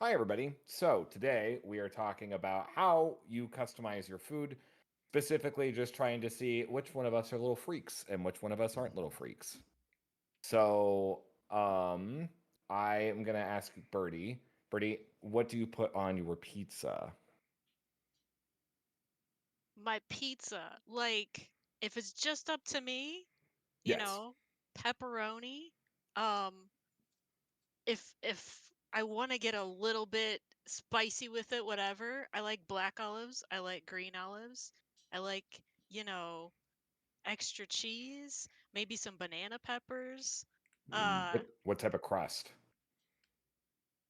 Hi, everybody. So, today we are talking about how you customize your food, specifically just trying to see which one of us are little freaks and which one of us aren't little freaks. So, I am going to ask Birdie. Birdie, what do you put on your pizza? My pizza, like, if it's just up to me, you Yes. know, pepperoni. Um, if I want to get a little bit spicy with it, whatever. I like black olives. I like green olives. I like, extra cheese, maybe some banana peppers. Uh, What type of crust?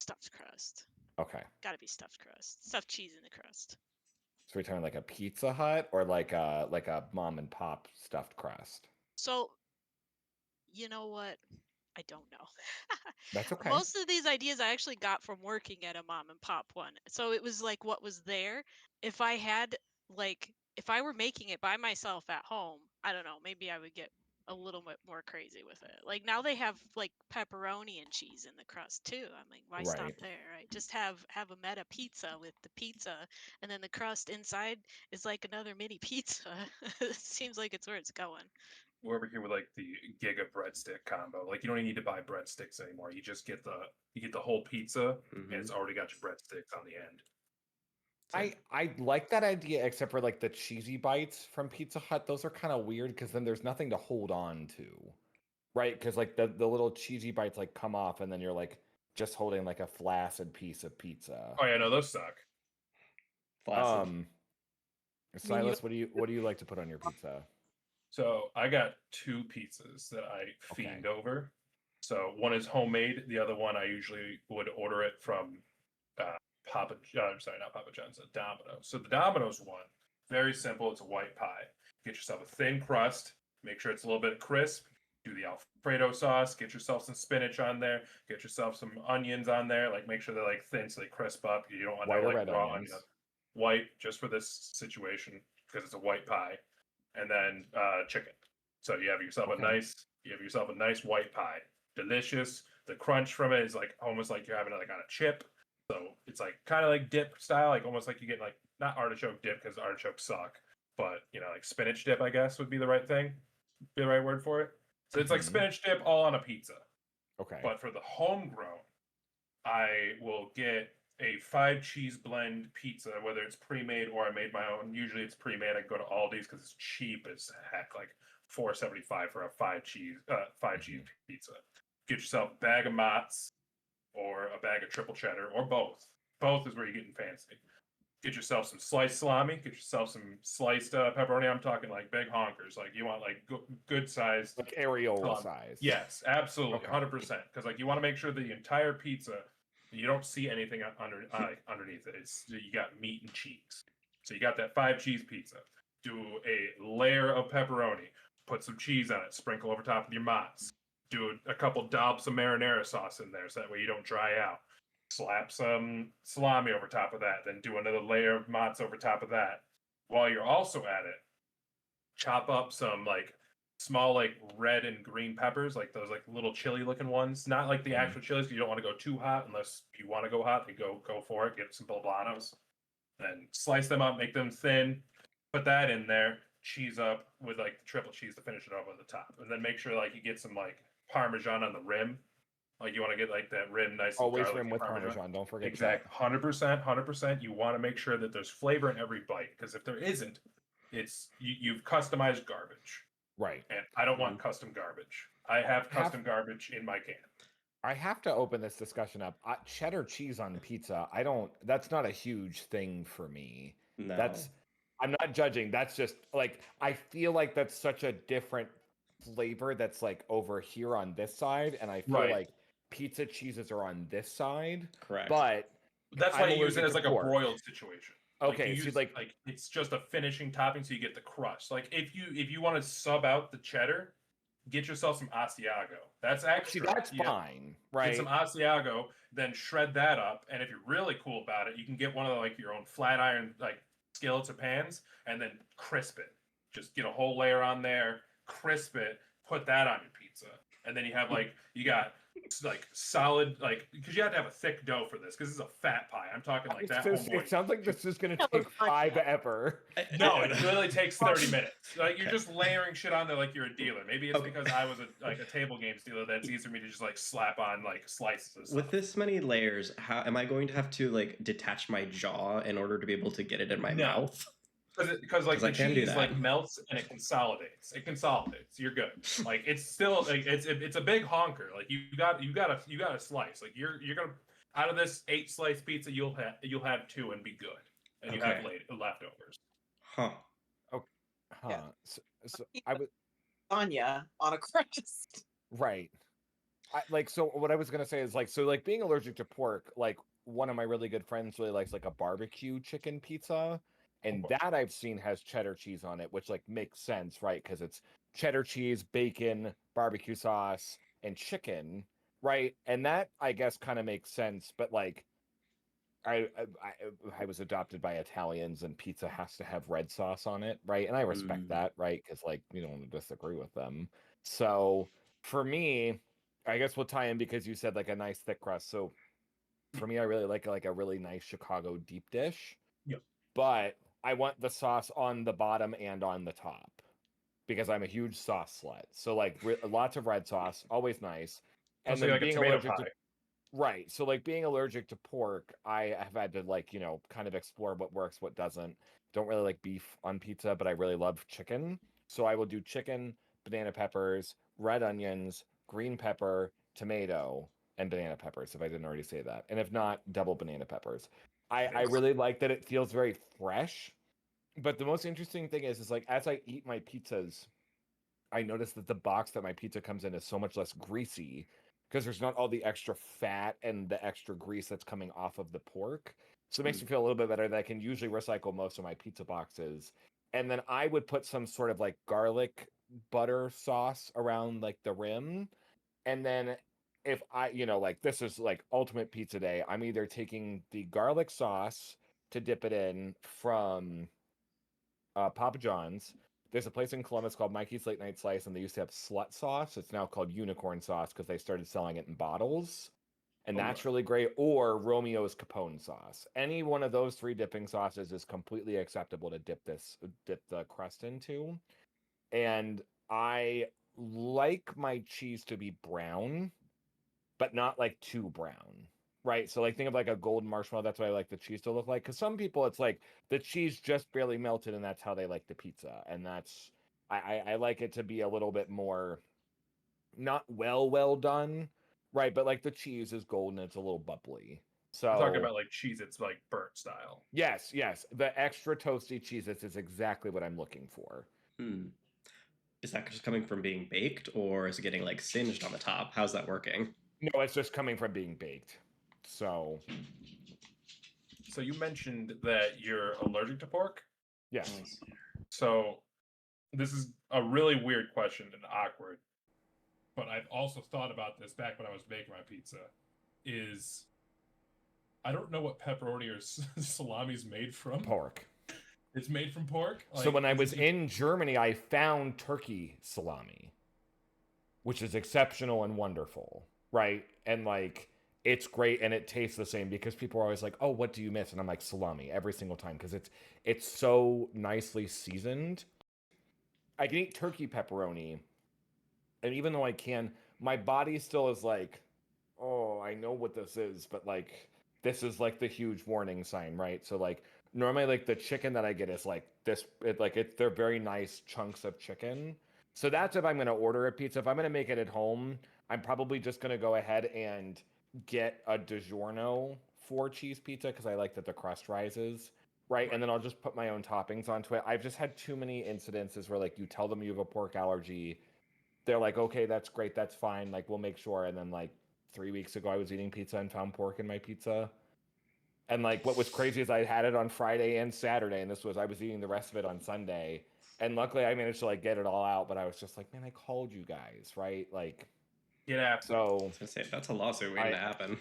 Stuffed crust. Okay. Gotta be stuffed crust. Stuffed cheese in the crust. So we're talking like a Pizza Hut or like a mom and pop stuffed crust? So, you know what? I don't know. That's okay. Most of these ideas I actually got from working at a mom and pop one. So it was like what was there. If I had if I were making it by myself at home, I don't know, maybe I would get a little bit more crazy with it. Like now they have like pepperoni and cheese in the crust too. I'm like, why stop Right. there, right? Just have a meta pizza with the pizza and then the crust inside is like another mini pizza. It seems like it's where it's going. We're over here with like the Giga breadstick combo. Like you don't even need to buy breadsticks anymore. You get the whole pizza and Mm-hmm. it's already got your breadsticks on the end. I like that idea, except for like the cheesy bites from Pizza Hut. Those are kind of weird because then there's nothing to hold on to, right? Because like the little cheesy bites like come off, and then you're like just holding like a flaccid piece of pizza. Oh yeah, no, those suck. Flaccid. Um, I mean, Silas, what do you like to put on your pizza? so I got two pizzas that I Okay. fiend over. So one is homemade. The other one I usually would order it from Papa. Sorry, not Papa John's. Domino's. So the Domino's one, very simple. It's a white pie. Get yourself a thin crust. Make sure it's a little bit crisp. Do the Alfredo sauce. Get yourself some spinach on there. Get yourself some onions on there. Like make sure they're like thin so they crisp up. You don't want no White or like red raw onion. onions? White just for this situation because it's a white pie, and then chicken. So Okay. you have yourself a nice white pie. Delicious. The crunch from it is like almost like you're having it like on a chip. So it's like kind of like dip style, like almost like you get like not artichoke dip because artichokes suck, but like spinach dip, I guess would be the right thing, be the right word for it. So it's like Hmm. spinach dip all on a pizza. Okay. But for the homegrown, I will get a 5 cheese blend pizza, whether it's pre-made or I made my own. Usually it's pre-made. I go to Aldi's because it's cheap as heck, like $4.75 for a 5 cheese Hmm. pizza. Get yourself a bag of Mott's or a bag of triple cheddar or both. Both is where you're getting fancy. Get yourself some sliced salami. Get yourself some sliced pepperoni. I'm talking like big honkers. Like you want like good sized Like areola salami. size. Yes, absolutely, Okay. 100%. Because like you want to make sure the entire pizza, you don't see anything underneath it. It's you got meat and cheese. So you got that 5 cheese pizza. Do a layer of pepperoni. Put some cheese on it. Sprinkle over top of your mozz. Do a couple dobs of marinara sauce in there, so that way you don't dry out. Slap some salami over top of that. Then do another layer of mozz over top of that. While you're also at it, chop up some like small like red and green peppers, like those like little chili looking ones. Not like the Mhm. actual chilies. 'Cause you don't want to go too hot unless you want to go hot. Then go for it. Get some poblanos. Then slice them up, make them thin. Put that in there. Cheese up with like the triple cheese to finish it off at the top, and then make sure like you get some like parmesan on the rim. Like you want to get like that rim nice and Always rim garlicky with parmesan. Parmesan. Don't forget Exact, that. 100%, 100%. You want to make sure that there's flavor in every bite because if there isn't, you've customized garbage, Right. and I don't Mm-hmm. want custom garbage. I have Have custom garbage in my can. I have to open this discussion up. Cheddar cheese on pizza, I don't, that's not a huge thing for me. No. That's, I'm not judging. That's just like, I feel like that's such a different flavor that's like over here on this side. And I feel Right. like pizza cheeses are on this side. Correct. But That's why I'm you use it allergic as to like a pork. broiled situation. Like you Okay. See, use like, like it's just a finishing topping, so you get the crust. Like if you want to sub out the cheddar, get yourself some Asiago. That's see, extra. that's fine. Get some Right. Asiago, then shred that up. And if you're really cool about it, you can get one of like your own flat iron like skillets or pans, and then crisp it. Just get a whole layer on there, crisp it, put that on your pizza, and then you have like you got like solid, like because you have to have a thick dough for this because it's a fat pie. I'm talking like that homeboy. It sounds like this is going to That was take fun. 5 ever. No, it literally takes 30 minutes. Like you're Okay. just layering shit on there like you're a dealer. Maybe it's because I was a table games dealer that's easy for me to just like slap on like slices of stuff. With this many layers, how am I going to have to like detach my jaw in order to be able to get it in my No. mouth? Because like 'Cause I the can do cheese like that. melts and it consolidates. It consolidates. You're good. Like it's still like it's a big honker. Like you got a slice. Like you're gonna out of this 8 slice pizza you'll have 2 and be good. And you have Okay. leftovers. Huh. Huh. Yeah. So I was Lasagna on a crust. right. So what I was gonna say is like being allergic to pork, like one of my really good friends really likes like a barbecue chicken pizza, and Okay. that I've seen has cheddar cheese on it, which like makes sense, right? Because it's cheddar cheese, bacon, barbecue sauce, and chicken, right? And that I guess kind of makes sense, but like I was adopted by Italians, and pizza has to have red sauce on it, right? And I respect that, right? Because like you don't disagree with them. So for me, I guess we'll tie in because you said like a nice thick crust. So for me, I really like a really nice Chicago deep dish. Yep. But I want the sauce on the bottom and on the top because I'm a huge sauce slut. So like lots of red sauce, always nice. And So then like a being tomato allergic pie. to right. So like being allergic to pork, I have had to like, kind of explore what works, what doesn't. Don't really like beef on pizza, but I really love chicken. So I will do chicken, banana peppers, red onions, green pepper, tomato, and banana peppers, if I didn't already say that. And if not, double banana peppers. I Nice. really like that it feels very fresh. But the most interesting thing is like as I eat my pizzas, I noticed that the box that my pizza comes in is so much less greasy because there's not all the extra fat and the extra grease that's coming off of the pork. So it makes me feel a little bit better that I can usually recycle most of my pizza boxes. And then I would put some sort of like garlic butter sauce around like the rim. And then if like this is like ultimate pizza day, I'm either taking the garlic sauce to dip it in from Papa John's. There's a place in Columbus called Mikey's Late Night Slice, and they used to have slut sauce. It's now called unicorn sauce because they started selling it in bottles. And Okay. that's really great. Or Romeo's Capone sauce. Any one of those 3 dipping sauces is completely acceptable to dip the crust into. And I like my cheese to be brown, but not like too brown. Right. So like think of like a golden marshmallow. That's what I like the cheese to look like. Because some people it's like the cheese just barely melted and that's how they like the pizza. And that's I like it to be a little bit more not well done. Right. But like the cheese is golden, it's a little bubbly. I'm talking So about like cheese, it's like burnt style. yes. The extra toasty cheese is exactly what I'm looking for. Is that just coming from being baked, or is it getting like singed on the top? How's that working? No, it's just coming from being baked. So So you mentioned that you're allergic to pork. yes. So this is a really weird question and awkward, but I've also thought about this back when I was making my pizza. Is I don't know what pepperoni or salami is made from. Pork. It's made from pork. So when I is it was just- in Germany, I found turkey salami, which is exceptional and wonderful, right? And like it's great and it tastes the same because people are always like, "Oh, what do you miss?" And I'm like, "Salami" every single time because it's so nicely seasoned. I can eat turkey pepperoni, and even though I can, my body still is like, "Oh, I know what this is," but like this is like the huge warning sign, right? So like normally like the chicken that I get is like this they're very nice chunks of chicken. So that's if I'm going to order a pizza. If I'm going to make it at home, I'm probably just going to go ahead and get a DiGiorno 4-cheese pizza because I like that the crust rises, right? And then I'll just put my own toppings onto it. I've just had too many incidences where like you tell them you have a pork allergy, they're like, "Okay, that's great, that's fine, like we'll make sure." And then like 3 weeks ago, I was eating pizza and found pork in my pizza. And like what was crazy is I had it on Friday and Saturday, and I was eating the rest of it on Sunday. And luckily I managed to like get it all out, but I was just like, man, I called you guys, right? Like get after? so I was gonna say that's a lawsuit waiting to happen.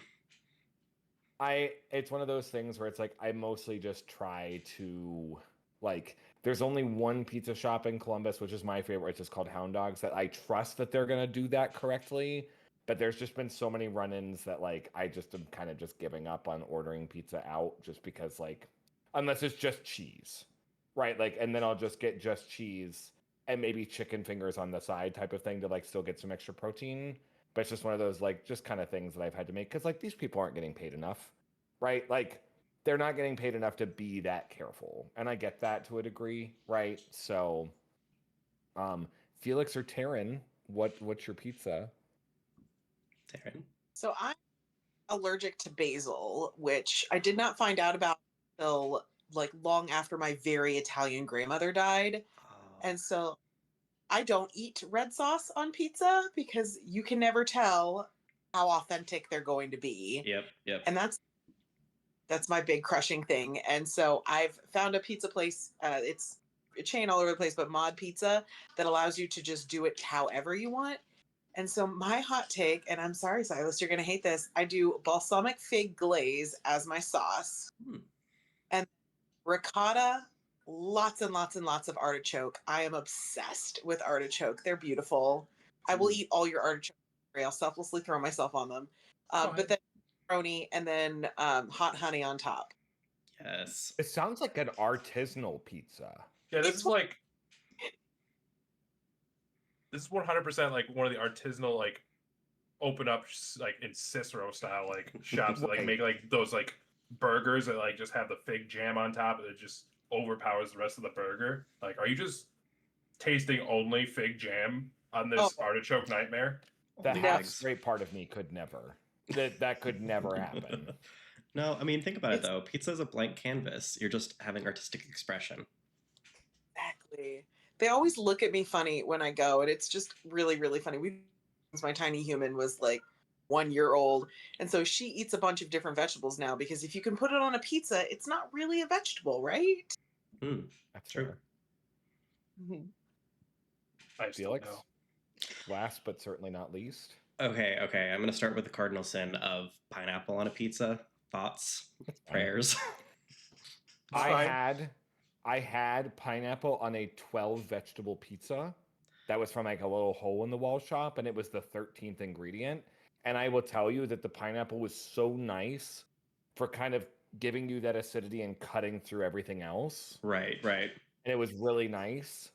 it's one of those things where it's like I mostly just try to like there's only one pizza shop in Columbus, which is my favorite, which is called Hound Dogs, that I trust that they're gonna do that correctly. But there's just been so many run-ins that like I just am kind of just giving up on ordering pizza out just because like unless it's just cheese. Right? Like and then I'll just get just cheese and maybe chicken fingers on the side type of thing to like still get some extra protein. But it's just one of those like just kind of things that I've had to make cuz like these people aren't getting paid enough. Right? Like they're not getting paid enough to be that careful. And I get that to a degree, right? So Felix or Taryn, what's your pizza? Taryn? So I'm allergic to basil, which I did not find out about until like long after my very Italian grandmother died. Oh, And so I don't eat red sauce on pizza because you can never tell how authentic they're going to be. yep. And that's my big crushing thing. And so I've found a pizza place. It's a chain all over the place, but Mod Pizza that allows you to just do it however you want. And so my hot take, and I'm sorry, Silas, you're gonna hate this. I do balsamic fig glaze as my sauce, Hmm. and ricotta, lots and lots and lots of artichoke. I am obsessed with artichoke. They're beautiful. I will Hmm. eat all your artichoke. I'll selflessly throw myself on them. But then pepperoni and then hot honey on top. Yes. It sounds like an artisanal pizza. Yeah, this It's is like this is 100% like one of the artisanal like open up like in Cicero style like shops that like Right. make like those like burgers that like just have the fig jam on top and it just overpowers the rest of the burger. Like, are you just tasting only fig jam on this Oh. artichoke nightmare? The Only half figs. straight part of me could never. That could never happen. No, I mean, think about it It's- though. Pizza is a blank canvas. You're just having artistic expression. Exactly. They always look at me funny when I go, and it's just really, really funny. Since my tiny human was like 1 year old, and so she eats a bunch of different vegetables now because if you can put it on a pizza, it's not really a vegetable, right? Hmm. That's True. fair. Mhm. I still Felix, know. last but certainly not least. Okay. I'm gonna start with the cardinal sin of pineapple on a pizza. Thoughts, prayers. I fine. had pineapple on a 12 vegetable pizza that was from like a little hole in the wall shop, and it was the 13th ingredient. And I will tell you that the pineapple was so nice for kind of giving you that acidity and cutting through everything else. Right. And it was really nice.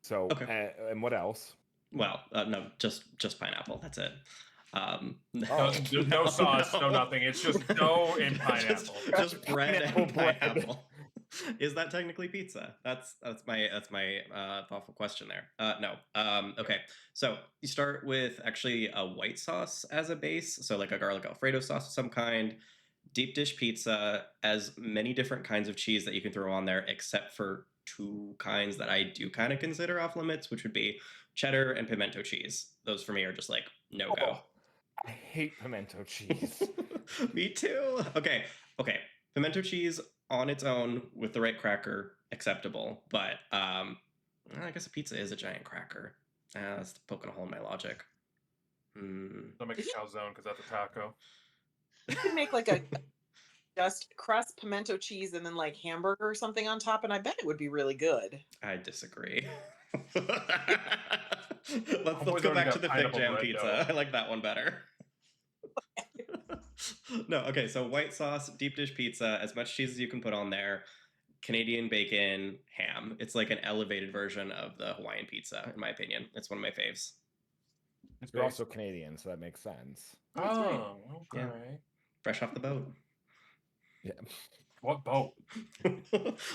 So, Okay. and what else? Well, no, just pineapple. That's it. Oh, No sauce, no nothing. It's just dough and pineapple. just bread Pineapple and bread. pineapple. Is that technically pizza? That's my thoughtful question there. No. Okay. So you start with actually a white sauce as a base, so like a garlic Alfredo sauce of some kind. Deep dish pizza, as many different kinds of cheese that you can throw on there, except for two kinds that I do kind of consider off limits, which would be cheddar and pimento cheese. Those for me are just like no go. Oh, I hate pimento cheese. Me too. Okay. Pimento cheese on its own with the right cracker, acceptable. But I guess a pizza is a giant cracker. That's poking a hole in my logic. Don't make a calzone because that's a taco. You could make like a just crust pimento cheese and then like hamburger or something on top, and I bet it would be really good. I disagree. I've let's always go already back got to the fig pineapple jam bread pizza. dough. I like that one better. No, okay, so white sauce, deep dish pizza, as much cheese as you can put on there, Canadian bacon, ham. It's like an elevated version of the Hawaiian pizza, in my opinion. It's one of my faves. It's You're based. also Canadian, so that makes sense. That's right. Oh, okay. Yeah. Fresh off the boat. Yeah. What boat?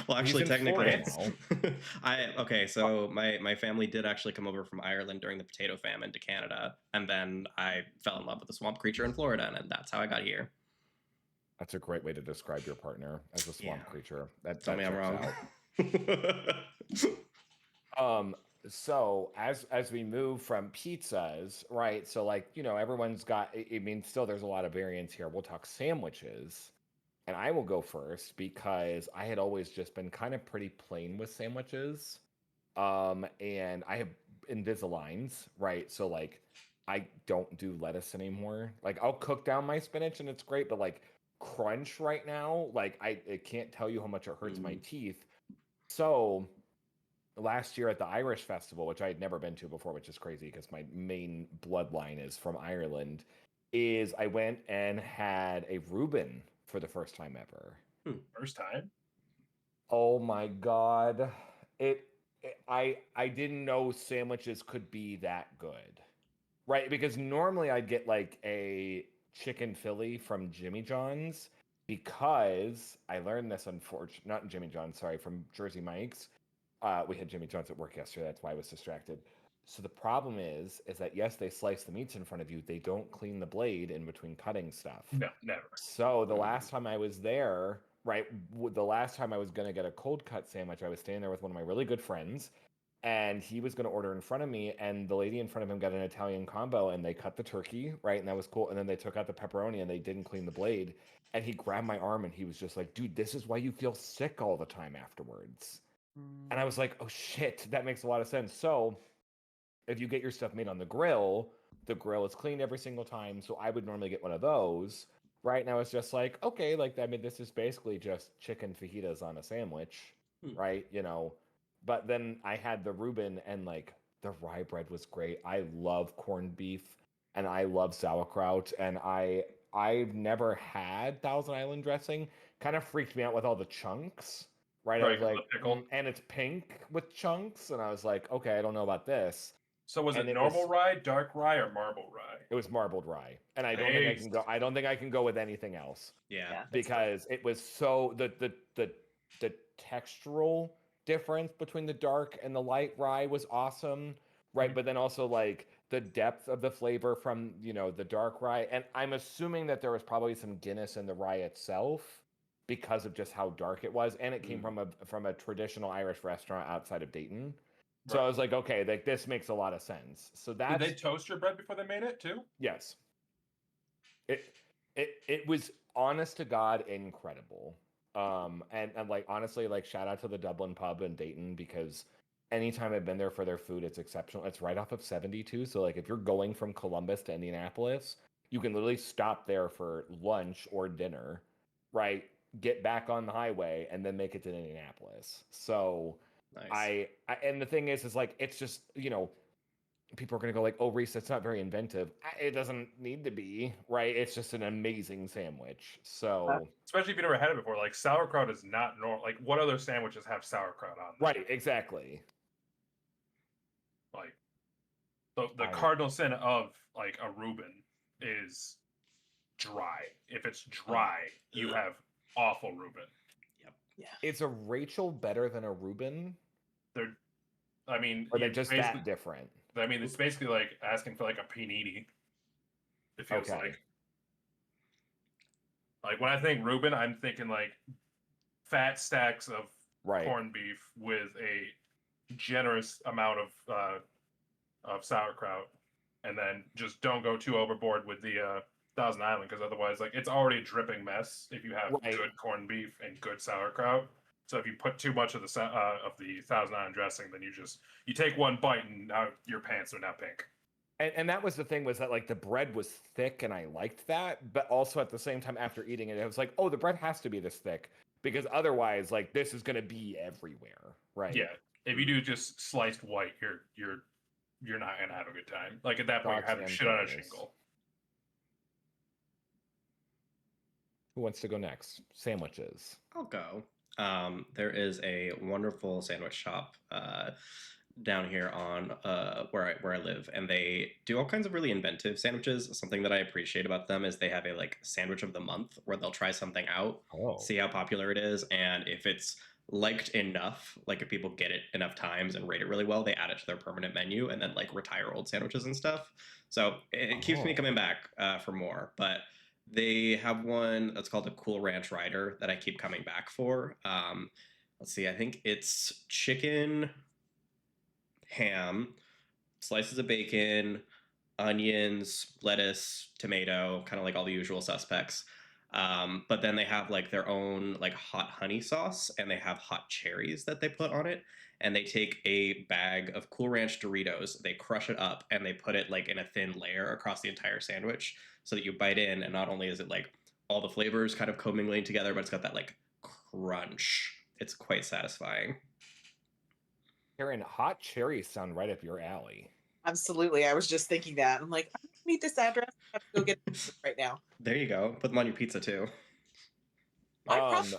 Well, actually, in technically, Florida so my family did actually come over from Ireland during the potato famine to Canada, and then I fell in love with a swamp creature in Florida, and that's how I got here. That's a great way to describe your partner as a swamp Yeah. creature. That Tell me I'm checks wrong. out. So as we move from pizzas, right? So like, everyone's got I mean, still there's a lot of variance here. We'll talk sandwiches. And I will go first because I had always just been kind of pretty plain with sandwiches. And I have Invisaligns, right? So like I don't do lettuce anymore. Like I'll cook down my spinach and it's great, but like crunch right now, like I can't tell you how much it hurts my teeth. So last year at the Irish Festival, which I had never been to before, which is crazy because my main bloodline is from Ireland, is I went and had a Reuben for the first time ever. First time? Oh my god. I didn't know sandwiches could be that good. Right, because normally I'd get like a chicken Philly from Jimmy John's because I learned this unfortunately not Jimmy John's, sorry, from Jersey Mike's. We had Jimmy John's at work yesterday, that's why I was distracted. So the problem is that yes, they slice the meats in front of you, they don't clean the blade in between cutting stuff. No, never. So the last time I was there, right, the last time I was gonna get a cold cut sandwich, I was standing there with one of my really good friends, and he was gonna order in front of me, and the lady in front of him got an Italian combo, and they cut the turkey, right, and that was cool, and then they took out the pepperoni, and they didn't clean the blade, and he grabbed my arm, and he was just like, "Dude, this is why you feel sick all the time afterwards." And I was like, "Oh shit, that makes a lot of sense." So if you get your stuff made on the grill is cleaned every single time. So I would normally get one of those. Right now, it's just like, okay, like, I mean, this is basically just chicken fajitas on a sandwich, right? You know, but then I had the Reuben, and like the rye bread was great. I love corned beef and I love sauerkraut, and I've never had Thousand Island dressing. Kind of freaked me out with all the chunks, right? I Right, was the like, pickle. and it's pink with chunks, and I was like, okay, I don't know about this. So was And it it normal was- rye, dark rye, or marble rye? It was marbled rye, and I don't think I can go. I don't think I can go with anything else Yeah. That's because it was so the textural difference between the dark and the light rye was awesome, right? Mhm. But then also like the depth of the flavor from the dark rye, and I'm assuming that there was probably some Guinness in the rye itself because of just how dark it was, and it came from a traditional Irish restaurant outside of Dayton. So I Right. was like, okay, like this makes a lot of sense. So Did that's they toast your bread before they made it too? yes. It was honest to God incredible. And like honestly, like shout out to the Dublin pub in Dayton because anytime I've been there for their food, it's exceptional. It's right off of 72. So like if you're going from Columbus to Indianapolis, you can literally stop there for lunch or dinner, right? Get back on the highway and then make it to Indianapolis. So Nice. and the thing is like it's just people are going to go like, "Oh, Reese, that's not very inventive." It doesn't need to be, right? It's just an amazing sandwich. So Especially if you never had it before. Like sauerkraut is not normal. Like what other sandwiches have sauerkraut on them? right, exactly. Like the I- cardinal sin of like a Reuben is dry. If it's dry, you have awful Reuben. Is a Rachel better than a Reuben? They're, I mean, Or they're you just basically- that different? I mean, it's basically like asking for like a panini. It feels Okay. like when I think Reuben, I'm thinking like fat stacks of Right. corned beef with a generous amount of sauerkraut, and then just don't go too overboard with the Thousand Island because otherwise, like it's already a dripping mess if you have Right. good corned beef and good sauerkraut. So if you put too much of the Thousand Island dressing, then you take one bite and now your pants are now pink. And that was the thing was that like the bread was thick and I liked that, but also at the same time after eating it, it was like, oh, the bread has to be this thick because otherwise, like this is gonna be everywhere, right? Yeah, if you do just sliced white, you're not gonna have a good time. Like at that point, you're Thoughts having and shit on a feelings. shingle. Who wants to go next? Sandwiches. I'll go. There is a wonderful sandwich shop down here on where I live, and they do all kinds of really inventive sandwiches. Something that I appreciate about them is they have a like sandwich of the month where they'll try something out, Oh. see how popular it is, and if it's liked enough, like if people get it enough times and rate it really well, they add it to their permanent menu and then like retire old sandwiches and stuff. So it keeps me Oh. coming back for more, but. They have one that's called a Cool Ranch Rider that I keep coming back for. Let's see, I think it's chicken, ham, slices of bacon, onions, lettuce, tomato, kind of like all the usual suspects. But then they have like their own like hot honey sauce and they have hot cherries that they put on it. And they take a bag of Cool Ranch Doritos, they crush it up, and they put it like in a thin layer across the entire sandwich so that you bite in. And not only is it like all the flavors kind of commingling together, but it's got that like crunch. It's quite satisfying. Taryn, hot cherries sound right up your alley. Absolutely. I was just thinking that. I'm like, I need this address. I have to go get it right now. There you go. Put them on your pizza too. I probably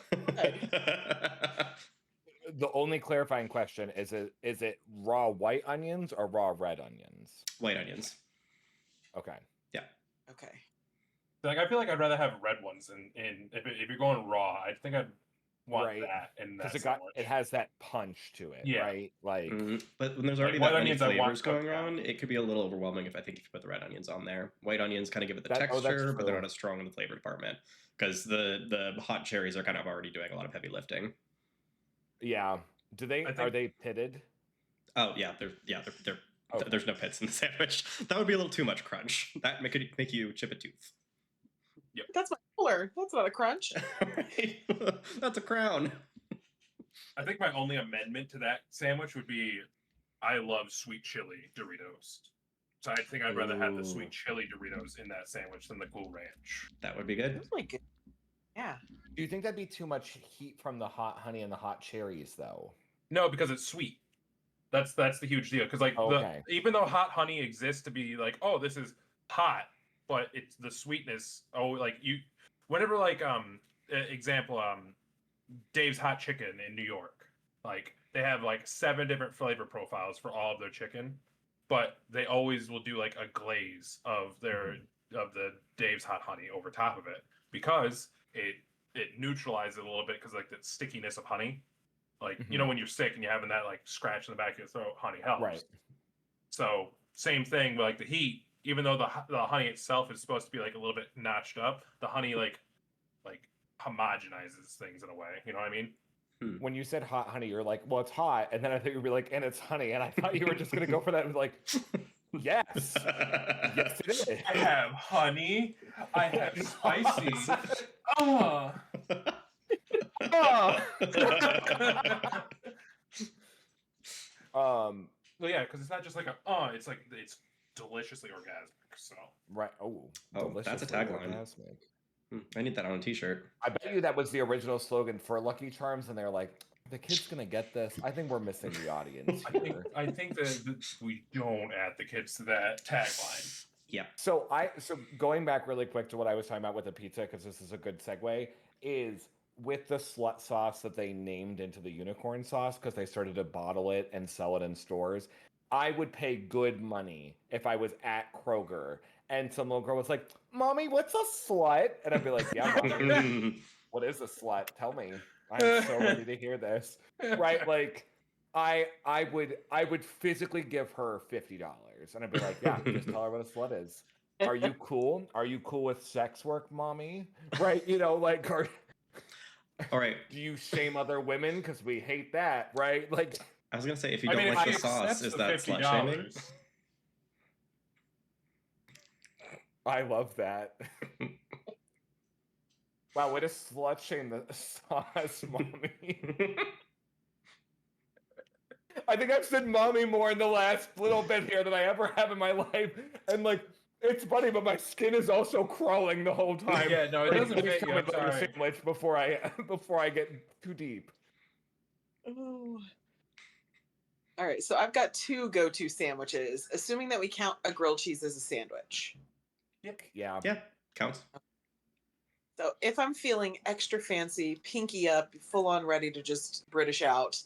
The only clarifying question is it raw white onions or raw red onions? White onions. Okay. Okay. Like I feel like I'd rather have red ones, and if you're going raw, I think I'd want Right. that in that Because sandwich. it has that punch to it, Yeah. right? Like But when there's Like, already white that many onions I want flavors cooked going down. on, it could be a little overwhelming if you put the red onions on there. White onions kind of give it the That- oh, that's texture, but they're true. not as strong in the flavor department because the hot cherries are kind of already doing a lot of heavy lifting. yeah. Do they I think- are they pitted? Oh yeah, they're Okay. there's no pits in the sandwich. That would be a little too much crunch. That could make you chip a tooth. That's my cooler. That's not a crunch. That's a crown. I think my only amendment to that sandwich would be, I love sweet chili Doritos. So I think I'd rather have the Ooh. sweet chili Doritos in that sandwich than the Cool Ranch. That would be good. That's really good. Yeah. Do you think that'd be too much heat from the hot honey and the hot cherries though? No, because it's sweet. That's the huge deal. Because like Okay. even though hot honey exists to be like, oh, this is hot, but it's the sweetness. Oh, like whenever like example Dave's Hot Chicken in New York, like they have like 7 different flavor profiles for all of their chicken, but they always will do like a glaze of the Dave's Hot Honey over top of it because it neutralizes it a little bit because like the stickiness of honey. Like, you know, when you're sick and you're having that like scratch in the back of your throat, honey helps. Right. So same thing with like the heat, even though the honey itself is supposed to be like a little bit notched up, the honey like homogenizes things in a way. You know what I mean? When you said hot honey, you're like, well, it's hot, and then I thought you'd be like, and it's honey, and I thought you were just gonna go for that. And like, yes, yes, it is. I have honey. I have spicy. Oh. Oh. Well, yeah, because it's not just like it's like it's deliciously orgasmic. So Right. Oh, that's a deliciously tagline. orgasmic. I need that on a t-shirt. I bet you that was the original slogan for Lucky Charms, and they're like, the kid's gonna get this. I think we're missing the audience here. I think that we don't add the kids to that tagline. Yeah. So going back really quick to what I was talking about with the pizza, because this is a good segue, is with the slut sauce that they named into the unicorn sauce because they started to bottle it and sell it in stores. I would pay good money if I was at Kroger and some little girl was like, "Mommy, what's a slut?" And I'd be like, "Yeah, Mommy, what is a slut? Tell me. I'm so ready to hear this." Right? Like, I would physically give her $50, and I'd be like, "Yeah, just tell her what a slut is." Are you cool? Are you cool with sex work, Mommy? Right? You know, like, All right. do you shame other women because we hate that? Right? Like, I was gonna say, if you I don't mean, like if the she sauce, accepts is the that slut shaming? $50, I love that. Wow, way to slut shame the sauce, Mommy. I think I've said "Mommy" more in the last little bit here than I ever have in my life, and like, it's funny, but my skin is also crawling the whole time. Yeah, no, it Like, doesn't please fit tell you. me I'm about your sorry. sandwich before I get too deep. Ooh. All right, so I've got 2 go-to sandwiches, assuming that we count a grilled cheese as a sandwich. Yeah. Yeah, counts. So if I'm feeling extra fancy, pinky up, full on ready to just British out,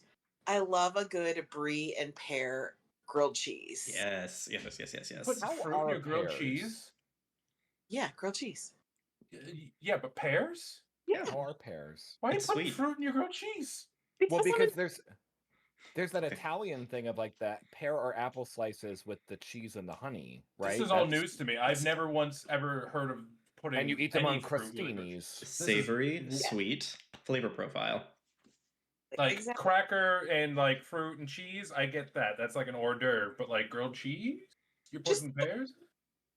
I love a good brie and pear grilled cheese. Yes. Put How fruit in are your grilled pears? cheese. Yeah, grilled cheese. Yeah, but pears? Yeah. How are pears? Why are you It's putting sweet. fruit in your grilled cheese? Well, I'm because a- there's that Okay. Italian thing of like that pear or apple slices with the cheese and the honey, right? This is all That's- news to me. I've never once ever heard of putting And you eat them any on fruit in the grilled crostinis. cheese. Savory, Yeah. sweet, flavor profile. Like Exactly. cracker and like fruit and cheese, I get that. That's like an hors d'oeuvre. But like grilled cheese, you're Just- putting pears?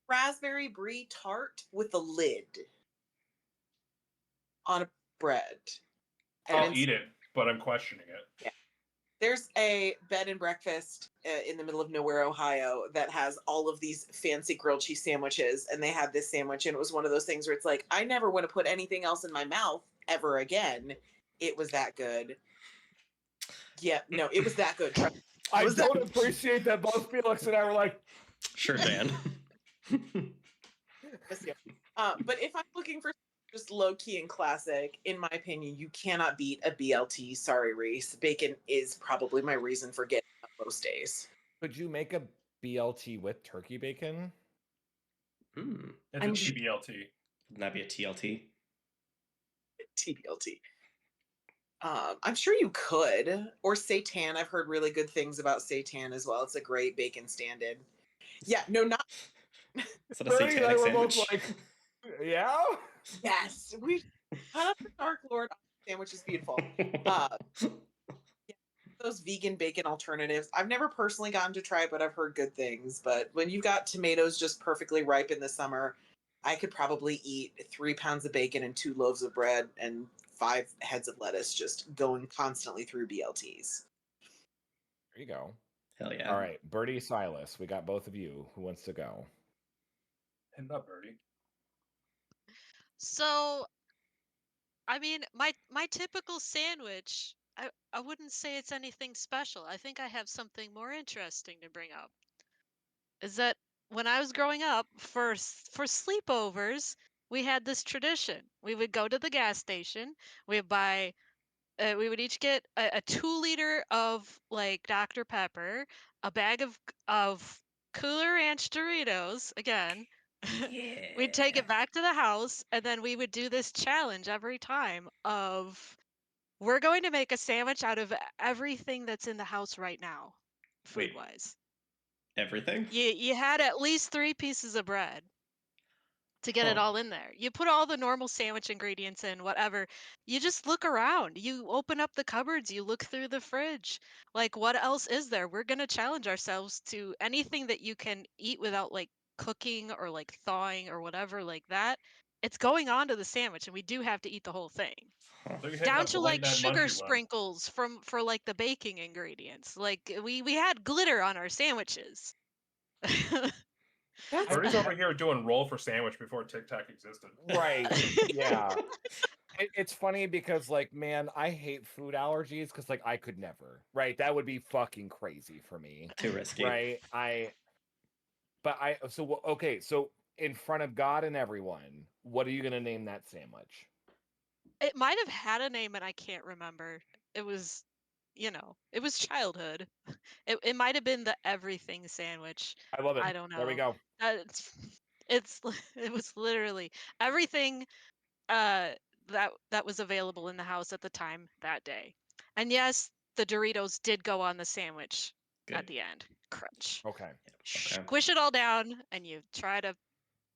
raspberry brie tart with a lid on a bread. And I'll it's- eat it, but I'm questioning it. There's a bed and breakfast in the middle of nowhere, Ohio, that has all of these fancy grilled cheese sandwiches, and they had this sandwich, and it was one of those things where it's like, I never want to put anything else in my mouth ever again. It was that good. Yeah, no, it was that good. I Was that- don't appreciate that both Felix and I were like, Sure, Dan. But if I'm looking for just low key and classic, in my opinion, you cannot beat a BLT. Sorry, Reese. Bacon is probably my reason for getting up most days. could you make a BLT with turkey bacon? Hmm. It's I'm a sh- TBLT. Wouldn't that be a TLT? TBLT. I'm sure you could. Or seitan. I've heard really good things about seitan as well. It's a great bacon stand-in. Yeah, no, not Is that a Bernie and I satanic were both sandwich? like, yeah? yes. We cut up the Dark Lord sandwich is beautiful. Uh, those vegan bacon alternatives. I've never personally gotten to try it, but I've heard good things. But when you've got tomatoes just perfectly ripe in the summer, I could probably eat 3 pounds of bacon and 2 loaves of bread and 5 heads of lettuce just going constantly through BLTs. There you go. Hell yeah. All right, Birdie, Silas, we got both of you. Who wants to go? And up, Birdie. So, I mean, my typical sandwich, I wouldn't say it's anything special. I think I have something more interesting to bring up. Is that when I was growing up, for sleepovers, we had this tradition. We would go to the gas station. We would buy. We would each get a 2 liter of like Dr. Pepper, a bag of Cooler Ranch Doritos. Again, we'd take Yeah. it back to the house, and then we would do this challenge every time of we're going to make a sandwich out of everything that's in the house right now, food Wait. wise. Everything? You had at least 3 pieces of bread to get it Huh. all in there. You put all the normal sandwich ingredients in, whatever. You just look around. You open up the cupboards, you look through the fridge. Like, what else is there? We're going to challenge ourselves to anything that you can eat without like cooking or like thawing or whatever like that. It's going on to the sandwich, and we do have to eat the whole thing. Huh. So you're hitting Down up the to late like night sugar munchie line. sprinkles for like the baking ingredients. Like we had glitter on our sandwiches. That's Birdie's over here doing roll for sandwich before TikTok existed. Right. Yeah. It's funny because, like, man, I hate food allergies because, like, I could never. Right. That would be fucking crazy for me. Too risky. Right. Okay. So, in front of God and everyone, what are you going to name that sandwich? It might have had a name and I can't remember. It was, it was childhood. It might have been the everything sandwich. I love it. I don't know. There we go. It's it was literally everything that was available in the house at the time that day. And yes, the Doritos did go on the sandwich Good. at the end. Crunch. Okay. Okay. Squish it all down and you try to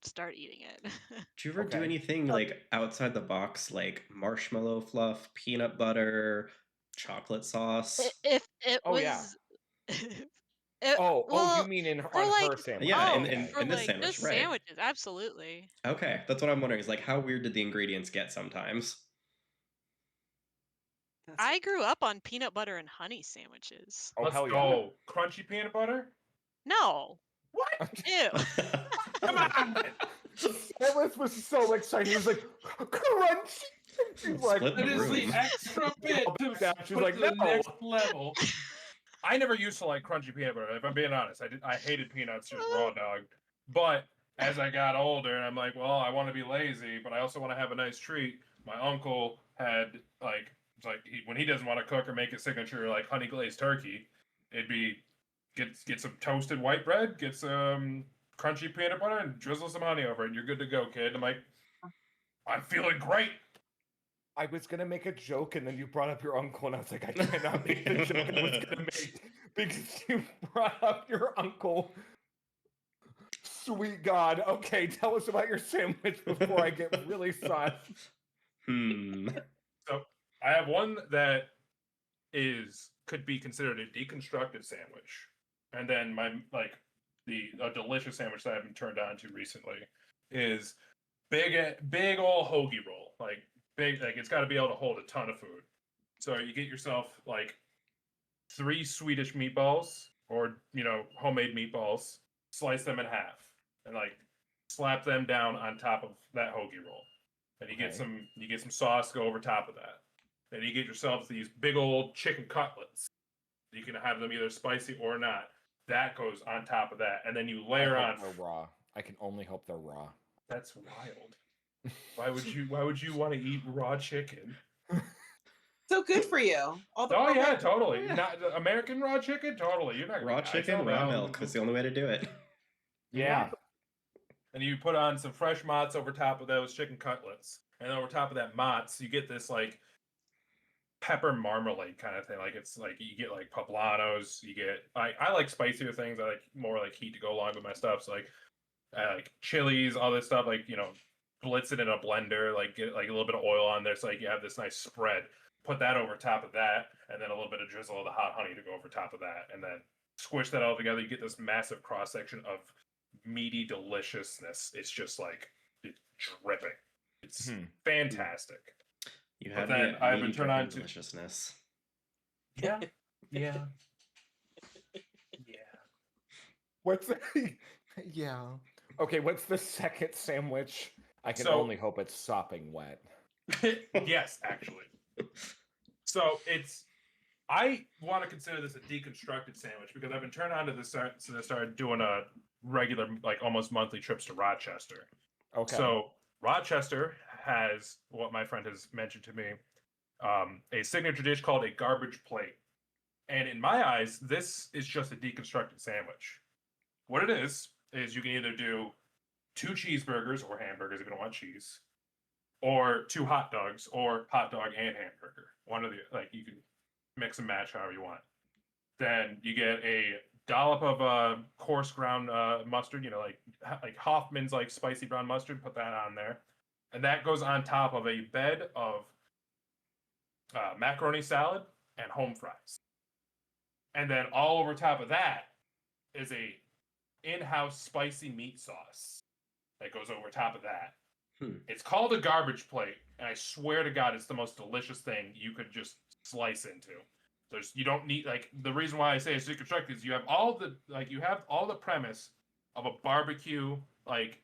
start eating it. Do you ever do Okay. anything like outside the box, like marshmallow fluff, peanut butter, chocolate sauce? If it Oh, yeah. was it, Oh, you well, mean for on like her sandwich? Yeah, oh, Okay. for in this like sandwich, just right? sandwiches, absolutely. Okay, that's what I'm wondering. Is like, how weird did the ingredients get sometimes? I grew up on peanut butter and honey sandwiches. Oh, Let's hell yeah. go. Crunchy peanut butter? No. What? Ew. Come on! Silas was so excited. He was like, crunchy. She's like, Split the That is the room. extra bit to Yeah, she's put like, to the no. next level. I never used to like crunchy peanut butter. If I'm being honest, I hated peanuts just raw dog. But as I got older, and I'm like, well, I want to be lazy, but I also want to have a nice treat. My uncle had when he doesn't want to cook or make his signature like honey glazed turkey, it'd be get some toasted white bread, get some crunchy peanut butter, and drizzle some honey over it, and you're good to go, kid. I'm like, I'm feeling great. I was gonna make a joke, and then you brought up your uncle, and I was like, I cannot make the joke I was gonna make because you brought up your uncle. Sweet God. Okay, tell us about your sandwich before I get really sauced. So I have one that could be considered a deconstructed sandwich, and then a delicious sandwich that I've been turned on to recently is big old hoagie roll, like it's got to be able to hold a ton of food. So you get yourself like 3 Swedish meatballs or homemade meatballs, slice them in half, and like slap them down on top of that hoagie roll, and you get some sauce go over top of that. Then you get yourself these big old chicken cutlets, You can have them either spicy or not. That goes on top of that, and then you I layer hope on. they're raw. I can only hope they're raw. That's wild. Why would you want to eat raw chicken? So good for you. All the Oh yeah, probiotics. totally. Yeah. Not American raw chicken, totally. You're not gonna Raw die chicken, from raw that. milk. That's the only way to do it. Yeah. And you put on some fresh mozz over top of those chicken cutlets, and over top of that mozz, you get this like pepper marmalade kind of thing. Like it's like you get like poblanos. You get I like spicier things. I like more like heat to go along with my stuff. So like chilies, all this stuff. Like blitz it in a blender. Like get like a little bit of oil on there. So like you have this nice spread. Put that over top of that, and then a little bit of drizzle of the hot honey to go over top of that, and then squish that all together. You get this massive cross section of meaty deliciousness. It's just like it's dripping. It's fantastic. You But had then me at I've meaty been turned dripping on to- deliciousness. Yeah, yeah, yeah. What's the... Yeah. Okay, what's the second sandwich? I can So- only hope it's sopping wet. Yes, actually. So I want to consider this a deconstructed sandwich because I've been turned on to this since I started doing a regular, like almost monthly trips to Rochester. Okay. So Rochester has what my friend has mentioned to me, a signature dish called a garbage plate. And in my eyes, this is just a deconstructed sandwich. What it is you can either do 2 cheeseburgers or hamburgers if you don't want cheese, or 2 hot dogs, or hot dog and hamburger. One of the you can mix and match however you want. Then you get a dollop of coarse ground mustard, like Hoffman's like spicy brown mustard. Put that on there, and that goes on top of a bed of macaroni salad and home fries. And then all over top of that is a in-house spicy meat sauce that goes over top of that. It's called a garbage plate, and I swear to God, it's the most delicious thing you could just slice into. You don't need the reason why I say it's deconstructed is you have all the premise of a barbecue like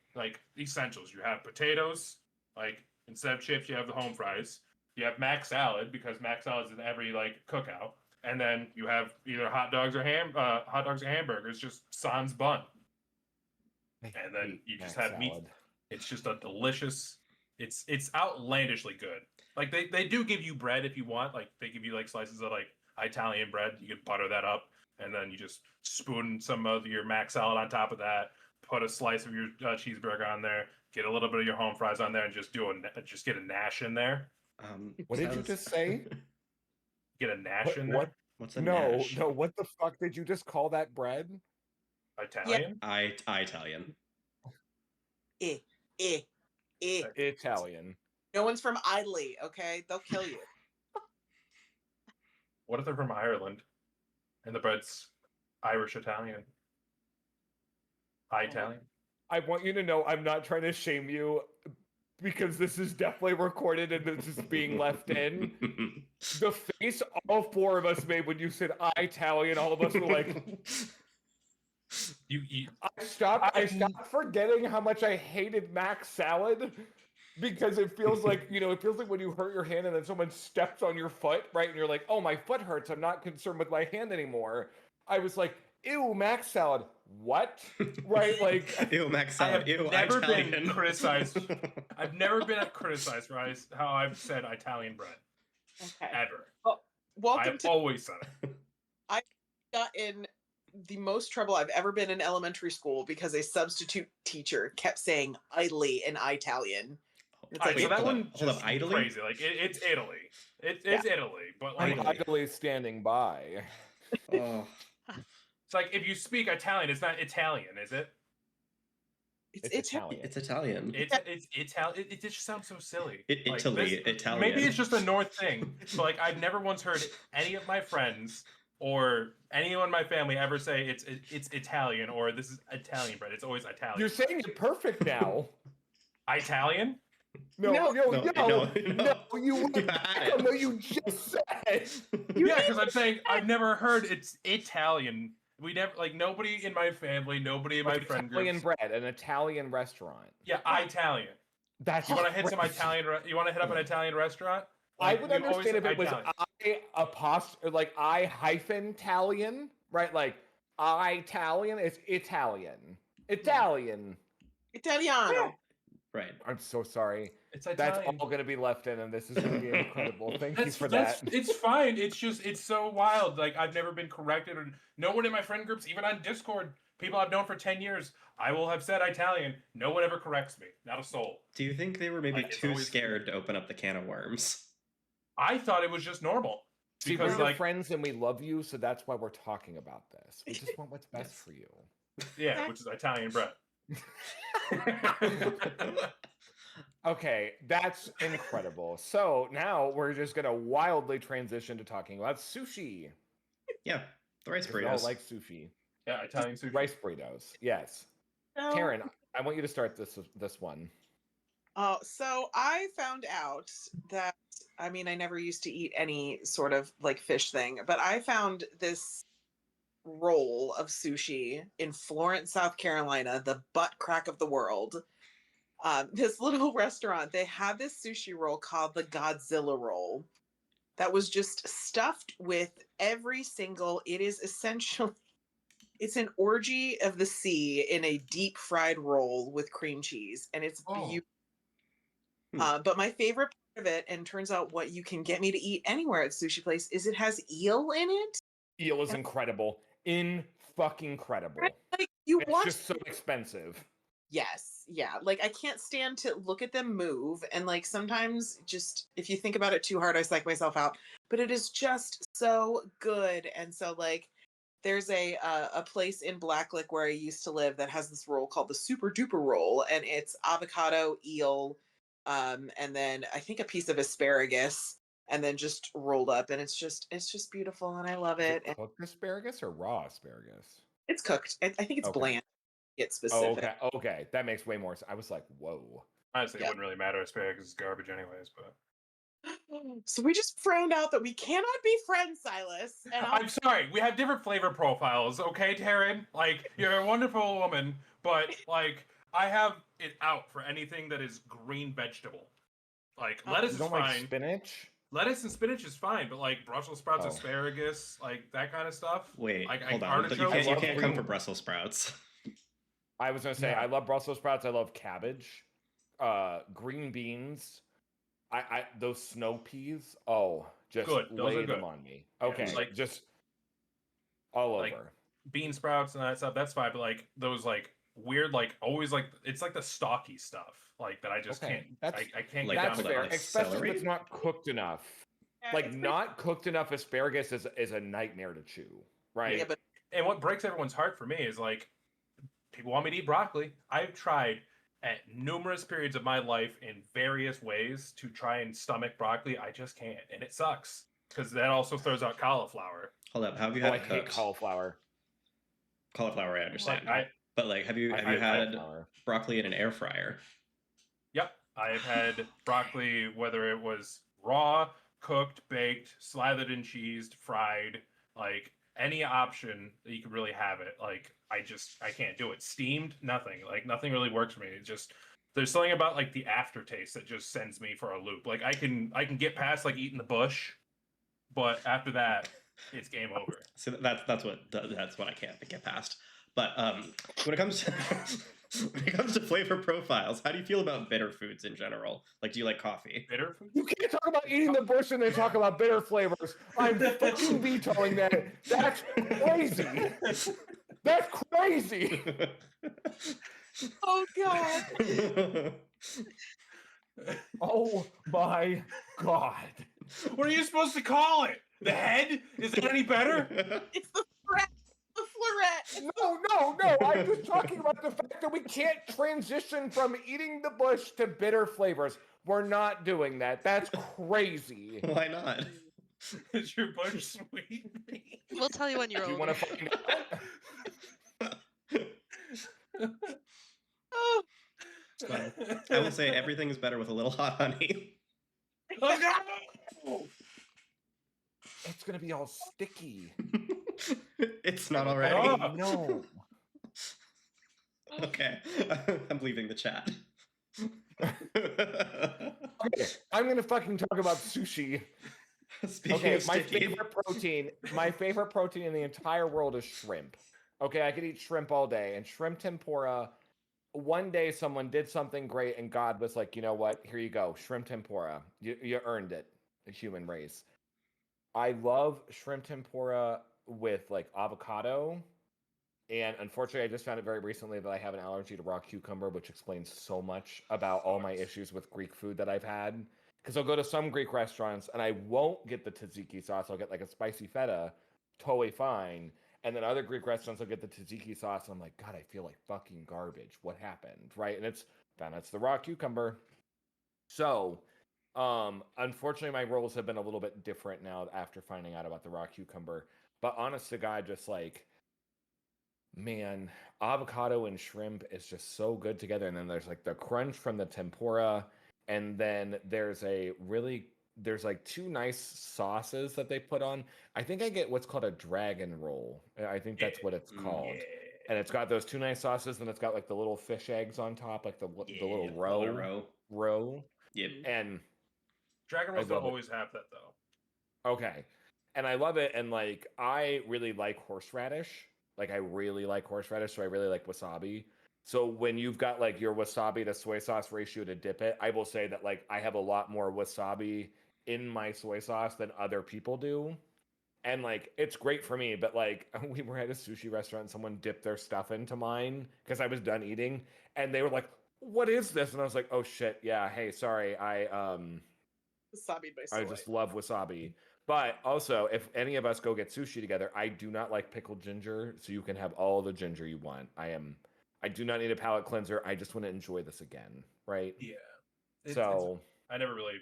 essentials. You have potatoes, like instead of chips, you have the home fries. You have mac salad because mac salad is in every cookout, and then you have either hot dogs or hamburgers, just sans bun. And then you just have meat. It's just a delicious. It's outlandishly good. Like they do give you bread if you want. Like they give you slices of Italian bread. You can butter that up, and then you just spoon some of your mac salad on top of that. Put a slice of your cheeseburger on there. Get a little bit of your home fries on there, and just get a Nash in there. What did you just say? Get a Nash in there. What? What's a No, Nash? no. What the fuck did you just call that bread? Italian. Italian. Italian. No one's from Idley, okay? They'll kill you. What if they're from Ireland, and the bread's Irish Italian? Italian. I want you to know I'm not trying to shame you because this is definitely recorded and this is being left in. The face all 4 of us made when you said Italian, all of us were like, You I stopped forgetting how much I hated mac salad because it feels like, it feels like when you hurt your hand and then someone steps on your foot, right? And you're like, oh, my foot hurts. I'm not concerned with my hand anymore. I was like, ew, mac salad. What? Right? Like, ew, mac salad. Ew, never Italian. been criticized. I've never been criticized for how I've said Italian bread. Okay. Ever. Well, welcome I've to always said it. got in the most trouble I've ever been in elementary school because a substitute teacher kept saying idly in Italian. It's Alright, so that hold one up, hold up, just idly? crazy. Like it's Italy. It's Italy, but I'm like idly standing by. Oh. it's like if you speak Italian, it's not Italian, is it? It's Italian. It's Italian. It's Italian. It just sounds so silly. Italy, Italian. Maybe it's just a North thing, but I've never once heard any of my friends or anyone in my family ever say it's Italian or this is Italian bread. It's always Italian. You're saying it perfect now. Italian? No, No, you had it. no, you just said. Yeah, because I'm saying I've never heard it's Italian. We never nobody in my family, nobody in my friend Italian groups. bread, an Italian restaurant. Yeah, Italian. That's You want to hit some crazy. Italian? You want to hit up an Italian restaurant? I would we always understand if say it was Italian. like I hyphen Italian, right? Like Italian. It's Italian. Italian. Italiano. Right. I'm so sorry. It's That's Italian. all going to be left in, and this is going to be incredible. Thank you for that's that. it's fine. It's so wild. Like I've never been corrected, or no one in my friend groups, even on Discord, people I've known for 10 years, I will have said Italian. No one ever corrects me. Not a soul. Do you think they were maybe Like, it's too always- scared to open up the can of worms? I thought it was just normal. See, Because we're your like friends and we love you, so that's why we're talking about this. We just want what's best Yes. for you. yeah, which is Italian bread. Okay, that's incredible. So now we're just gonna wildly transition to talking about sushi. Yeah, the rice 'Cause we all burritos. like sushi. Yeah, Italian sushi. Rice burritos. Yes. So- Taryn, I want you to start this one. So I found out that I mean I never used to eat any sort of like fish thing, but I found this roll of sushi in Florence, South Carolina, the butt crack of the world. This little restaurant, they had this sushi roll called the Godzilla roll that was just stuffed with every single, it is essentially, it's an orgy of the sea in a deep fried roll with cream cheese, and it's Oh. beautiful. Hmm. But my favorite part of it, and turns out what you can get me to eat anywhere at sushi place, is it has eel in it. Eel is incredible. Fucking incredible. Like you It's watch just so expensive. Yes, yeah. Like I can't stand to look at them move, and like sometimes just if you think about it too hard, I psych myself out. But it is just so good, and so like there's a place in Blacklick where I used to live that has this roll called the Super Duper Roll, and it's avocado, eel, and then I think a piece of asparagus, and then just rolled up, and it's just beautiful, and I love Is it. it And cooked asparagus or raw asparagus? it's cooked. I think it's Okay. bland. It's Oh, specific. okay. Okay. That makes way more sense. I was like, whoa. Honestly, Yeah. it wouldn't really matter. Asparagus is garbage anyways, but So we just found out that we cannot be friends, Silas. And I'm sorry, we have different flavor profiles, okay, Taryn? Like, you're a wonderful woman, but like I have it out for anything that is green vegetable. Like Oh, lettuce You is don't fine. like spinach? Lettuce and spinach is fine, but like Brussels sprouts, Oh. asparagus, like that kind of stuff. Wait, like hold on. But artichokes. you love can't come green- for Brussels sprouts. I was gonna say Yeah. I love Brussels sprouts. I love cabbage, green beans. I those snow peas. Oh, just Good, those lay are them good. on me. Yeah, Okay, like- just all like- over. Bean sprouts and that stuff, that's fine, but like those like weird, like always like it's like the stocky stuff, like that I just Okay, can't that's- I can't Like, get That's down hold fair, on, with that. especially celery? if it's not cooked enough. Yeah, Like it's not cooked enough asparagus is a nightmare to chew. Right? Yeah, but And what breaks everyone's heart for me is like people want me to eat broccoli. I've tried at numerous periods of my life in various ways to try and stomach broccoli. I just can't, and it sucks because that also throws out cauliflower. Hold up. Have you Oh, had I hate cooked cauliflower. cauliflower? I understand. I- But like, have you I have you hate had cauliflower. broccoli in an air fryer? Yep, I've had broccoli, whether it was raw, cooked, baked, slathered in cheese, fried, like any option that you could really have it. Like I can't do it. Steamed, nothing. Like nothing really works for me. It just there's something about like the aftertaste that just sends me for a loop. Like I can get past like eating the bush, but after that, it's game over. So that's what I can't get past. But when it comes to when it comes to flavor profiles, how do you feel about bitter foods in general? Like, do you like coffee? Bitter food? You can't talk about eating the bush and then talk about bitter flavors. I'm fucking vetoing that. That's crazy. That's crazy. oh god. Oh my god. What are you supposed to call it? The head? Is it any better? It's the fret. The flaret. No. I'm just talking about the fact that we can't transition from eating the bush to bitter flavors. We're not doing that. That's crazy. Why not? Is your bush sweet? We'll tell you when you're Do you older. want to find out? Oh, Well, I will say everything is better with a little hot honey. Oh no! It's gonna be all sticky. It's not already. Oh. No. Okay, I'm leaving the chat. Okay, I'm gonna fucking talk about sushi. Speaking Okay, of my sticky, favorite protein in the entire world is shrimp. Okay, I could eat shrimp all day, and shrimp tempura. One day, someone did something great, and God was like, you know what? Here you go, shrimp tempura. You earned it, the human race. I love shrimp tempura with like avocado. And unfortunately, I just found it very recently that I have an allergy to raw cucumber, which explains so much about all my Sucks. issues with Greek food that I've had. Because I'll go to some Greek restaurants and I won't get the tzatziki sauce. I'll get like a spicy feta, totally fine. And then other Greek restaurants will get the tzatziki sauce. And I'm like, God, I feel like fucking garbage. What happened? Right? And it's the raw cucumber. So, unfortunately, my roles have been a little bit different now after finding out about the raw cucumber. But honest to God, just like, man, avocado and shrimp is just so good together. And then there's like the crunch from the tempura. And then there's like two nice sauces that they put on. I think I get what's called a dragon roll. I think that's what it's called. Yeah. And it's got those two nice sauces, and it's got like the little fish eggs on top, like the little Little row. Yep. And Dragon I rolls don't love it. always have that though. Okay. And I love it. And like, I really like horseradish. Like, I really like horseradish. So I really like wasabi. So when you've got like your wasabi to soy sauce ratio to dip it, I will say that like I have a lot more wasabi in my soy sauce than other people do. And like, it's great for me. But like, we were at a sushi restaurant and someone dipped their stuff into mine because I was done eating. And they were like, what is this? And I was like, oh shit. Yeah. Hey, sorry. Wasabi by I soy. just love wasabi. But also, if any of us go get sushi together, I do not like pickled ginger, so you can have all the ginger you want. I do not need a palate cleanser. I just want to enjoy this again, right? Yeah. So, I never really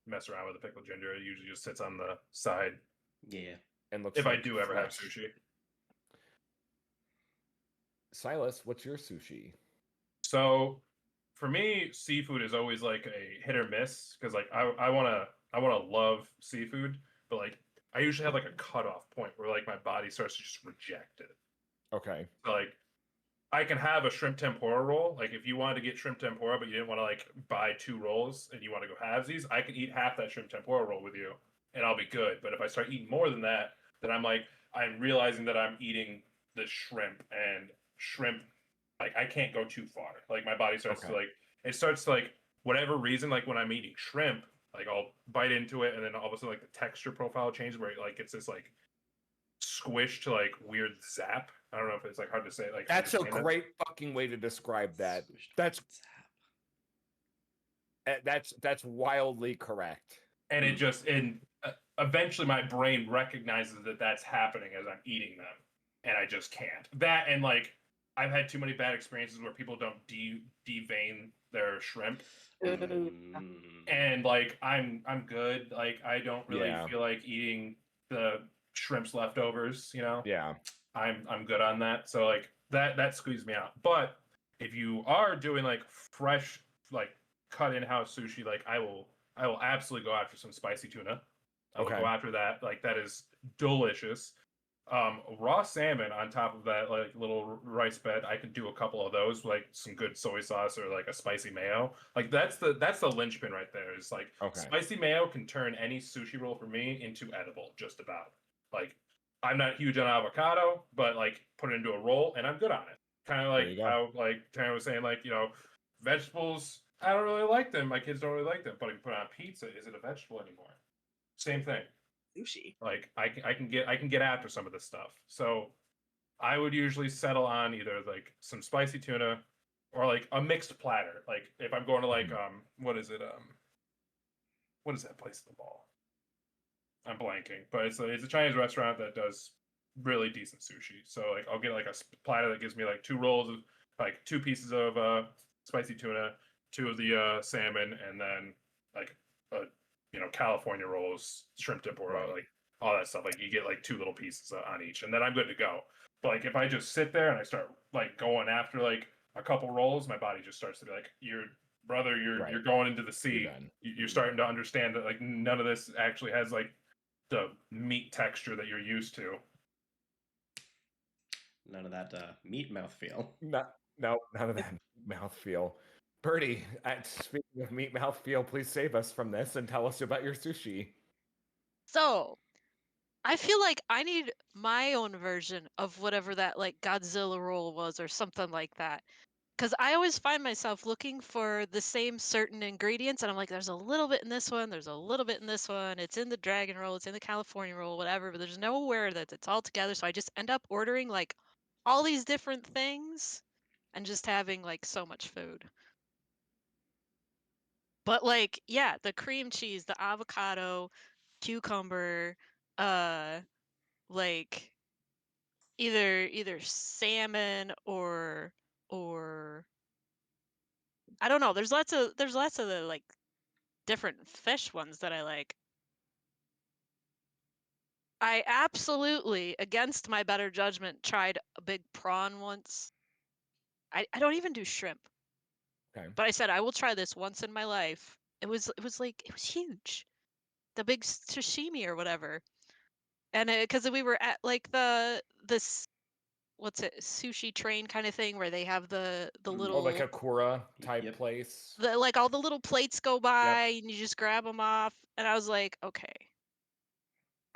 mess around with the pickled ginger. It usually just sits on the side Yeah. and looks if I like do ever have fresh. sushi. Silas, what's your sushi? So for me, seafood is always like a hit or miss because like I wanna love seafood, but like I usually have like a cutoff point where like my body starts to just reject it. Okay. So, like I can have a shrimp tempura roll. Like if you wanted to get shrimp tempura, but you didn't want to like buy two rolls and you want to go halvesies, I can eat half that shrimp tempura roll with you, and I'll be good. But if I start eating more than that, then I'm realizing that I'm eating the shrimp and shrimp. Like I can't go too far. Like my body starts to Okay. like it starts to like whatever reason. Like when I'm eating shrimp, like I'll bite into it, and then all of a sudden like the texture profile changes where like it's this like squish to like weird zap. I don't know if it's like hard to say. Like That's a understand it. great fucking way to describe that. Squished That's zap. that's wildly correct. And it just and eventually my brain recognizes that that's happening as I'm eating them, and I just can't. That and like I've had too many bad experiences where people don't devein their shrimp, Mm. and like I'm good. Like I don't really Yeah. feel like eating the shrimp's leftovers. You know, Yeah. I'm good on that. So like that squeezed me out. But if you are doing like fresh like cut in house sushi, like I will absolutely go after some spicy tuna. I will Okay. go after that. Like that is delicious. Raw salmon on top of that like little rice bed. I could do a couple of those with like some good soy sauce or like a spicy mayo. Like that's the linchpin right there. Is like Okay. spicy mayo can turn any sushi roll for me into edible just about. Like I'm not huge on avocado, but like put it into a roll and I'm good on it. Kind of There like you go. how like Taryn was saying, like vegetables. I don't really like them. My kids don't really like them. But if you put it on pizza, is it a vegetable anymore? Same thing. Sushi. Like I can get after some of this stuff. So I would usually settle on either like some spicy tuna or like a mixed platter. Like if I'm going to like what is it what is that place in the mall? I'm blanking, but it's a Chinese restaurant that does really decent sushi. So like I'll get like a platter that gives me like two rolls of like two pieces of spicy tuna, two of the salmon, and then like California rolls, shrimp tempura, Right. like all that stuff. Like you get like two little pieces on each, and then I'm good to go. But like if I just sit there and I start like going after like a couple rolls, my body just starts to be like, you're Right. going into the sea. You're done. You're starting to understand that like none of this actually has like the meat texture that you're used to. None of that meat mouthfeel. No, none of that mouthfeel. Birdie, speaking of meat mouthfeel, please save us from this and tell us about your sushi. So I feel like I need my own version of whatever that like Godzilla roll was or something like that. Because I always find myself looking for the same certain ingredients, and I'm like, there's a little bit in this one, there's a little bit in this one, it's in the dragon roll, it's in the California roll, whatever, but there's nowhere that it's all together. So I just end up ordering like all these different things and just having like so much food. But like, yeah, the cream cheese, the avocado, cucumber, like either salmon or I don't know. There's lots of the like different fish ones that I like. I absolutely, against my better judgment, tried a big prawn once. I don't even do shrimp, Okay. but I said I will try this once in my life. It was huge, the big sashimi or whatever, and because we were at like this what's it, sushi train kind of thing where they have the Or little like a Kura type Yep. place. the like all the little plates go by and you just grab them off, and I was like, okay,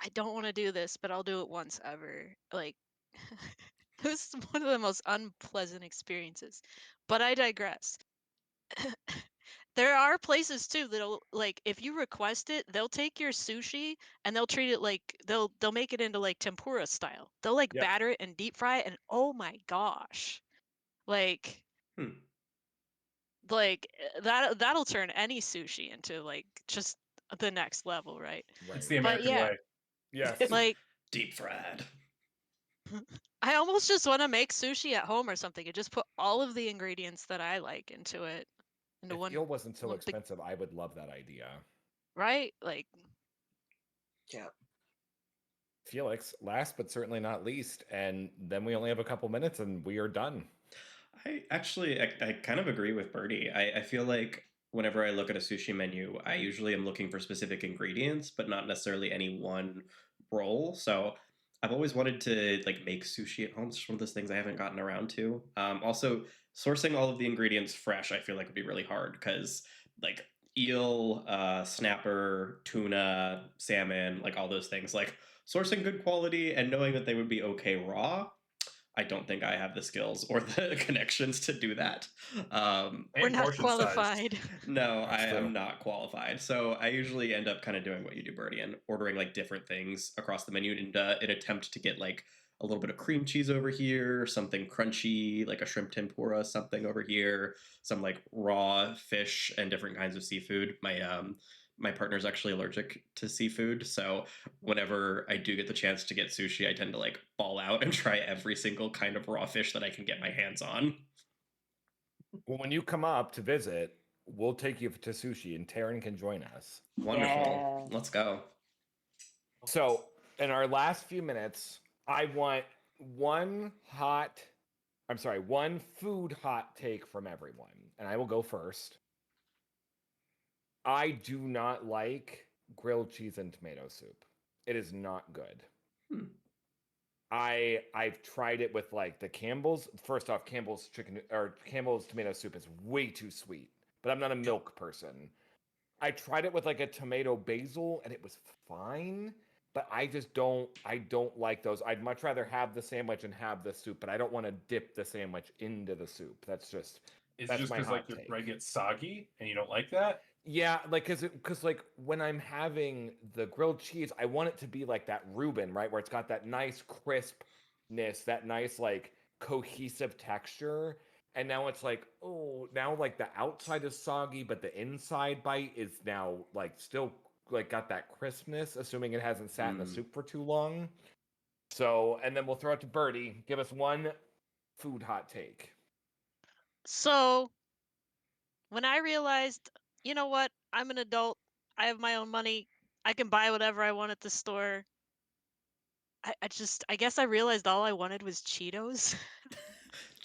I don't want to do this, but I'll do it once ever. Like, it was one of the most unpleasant experiences. But I digress. There are places too that'll like if you request it, they'll take your sushi and they'll treat it like they'll make it into like tempura style. They'll like Yep. batter it and deep fry it, and oh my gosh. Like Hmm. that'll turn any sushi into like just the next level, right? It's Right. the But American yeah, way. Yes. like Deep fried. I almost just want to make sushi at home or something and just put all of the ingredients that I like into it into If one eel wasn't so one big, expensive, I would love that idea. right? Like Yeah. Felix, last but certainly not least, and then we only have a couple minutes and we are done. I kind of agree with Birdie. I feel like whenever I look at a sushi menu, I usually am looking for specific ingredients, but not necessarily any one roll. So I've always wanted to like make sushi at home. It's just one of those things I haven't gotten around to. Also, sourcing all of the ingredients fresh, I feel like would be really hard because like eel, snapper, tuna, salmon, like all those things, like sourcing good quality and knowing that they would be okay raw. I don't think I have the skills or the connections to do that. we're And not portion sized. qualified. No, That's true. I'm not qualified. So I usually end up kind of doing what you do, Birdie, and ordering like different things across the menu in an attempt to get like a little bit of cream cheese over here, something crunchy, like a shrimp tempura, something over here, some like raw fish and different kinds of seafood. My partner's actually allergic to seafood, so whenever I do get the chance to get sushi, I tend to like ball out and try every single kind of raw fish that I can get my hands on. Well, when you come up to visit, we'll take you to sushi and Taryn can join us. Wonderful. Yeah. Let's go. So, in our last few minutes, I want one food hot take from everyone. And I will go first. I do not like grilled cheese and tomato soup. It is not good. Hmm. I've tried it with like the Campbell's. First off, Campbell's tomato soup is way too sweet. But I'm not a milk person. I tried it with like a tomato basil and it was fine, but I don't like those. I'd much rather have the sandwich and have the soup, but I don't want to dip the sandwich into the soup. That's Is it that's just my because hot like your take. bread gets soggy and you don't like that? Yeah, like because like when I'm having the grilled cheese, I want it to be like that Reuben, right, where it's got that nice crispness, that nice like cohesive texture. And now it's like, oh, now like the outside is soggy, but the inside bite is now like still like got that crispness, assuming it hasn't sat in the Mm. soup for too long. So, and then we'll throw it to Birdie. Give us one food hot take. So when I realized, you know what, I'm an adult, I have my own money, I can buy whatever I want at the store. I guess I realized all I wanted was Cheetos.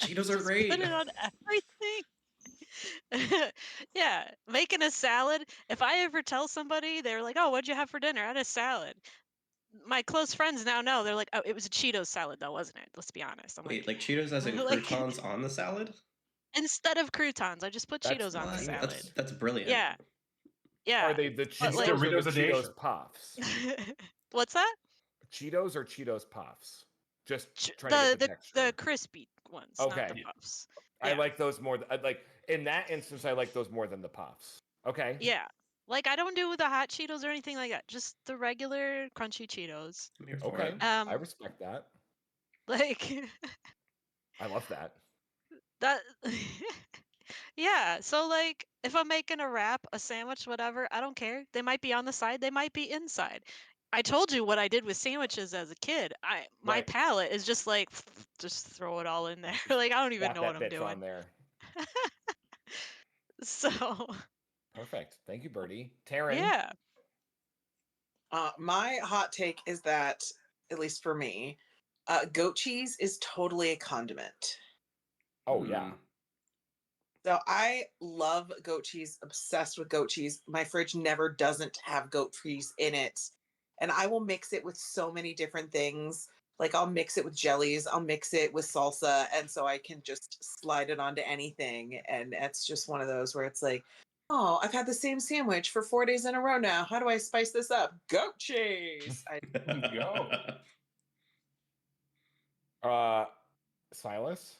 Cheetos are Just great. put it on everything. Yeah, making a salad. If I ever tell somebody, they're like, "Oh, what'd you have for dinner?" I had a salad. My close friends now know. They're like, "Oh, it was a Cheetos salad, though, wasn't it?" Let's be honest. I'm Wait, like Cheetos as in like, croutons on the salad? instead of croutons, I just put That's Cheetos on the nice. salad. That's brilliant. Yeah, Yeah. Are they the But, like- Cheetos or the Doritos Edition. Cheetos Puffs? What's that? Cheetos or Cheetos Puffs? Just Ch- trying to get the texture. the crispy ones, not Okay. the puffs. I Yeah. like those more. Like in that instance, I like those more than the Puffs. Okay. Yeah. Like I don't do with the hot Cheetos or anything like that. Just the regular crunchy Cheetos. I'm here for Okay. it. I respect that. Like I love that. that. Yeah. So like, if I'm making a wrap, a sandwich, whatever, I don't care. They might be on the side. They might be inside. I told you what I did with sandwiches as a kid. My Right. palate is just like, just throw it all in there. Like I don't even Got know what that I'm bitch doing. on there. So Perfect. Thank you, Birdie. Taryn. yeah. My hot take is that, at least for me, goat cheese is totally a condiment. Oh yeah. So I love goat cheese, obsessed with goat cheese. My fridge never doesn't have goat cheese in it. And I will mix it with so many different things. Like I'll mix it with jellies, I'll mix it with salsa. And so I can just slide it onto anything. And it's just one of those where it's like, oh, I've had the same sandwich for 4 days in a row now. How do I spice this up? Goat cheese. Go. Silas.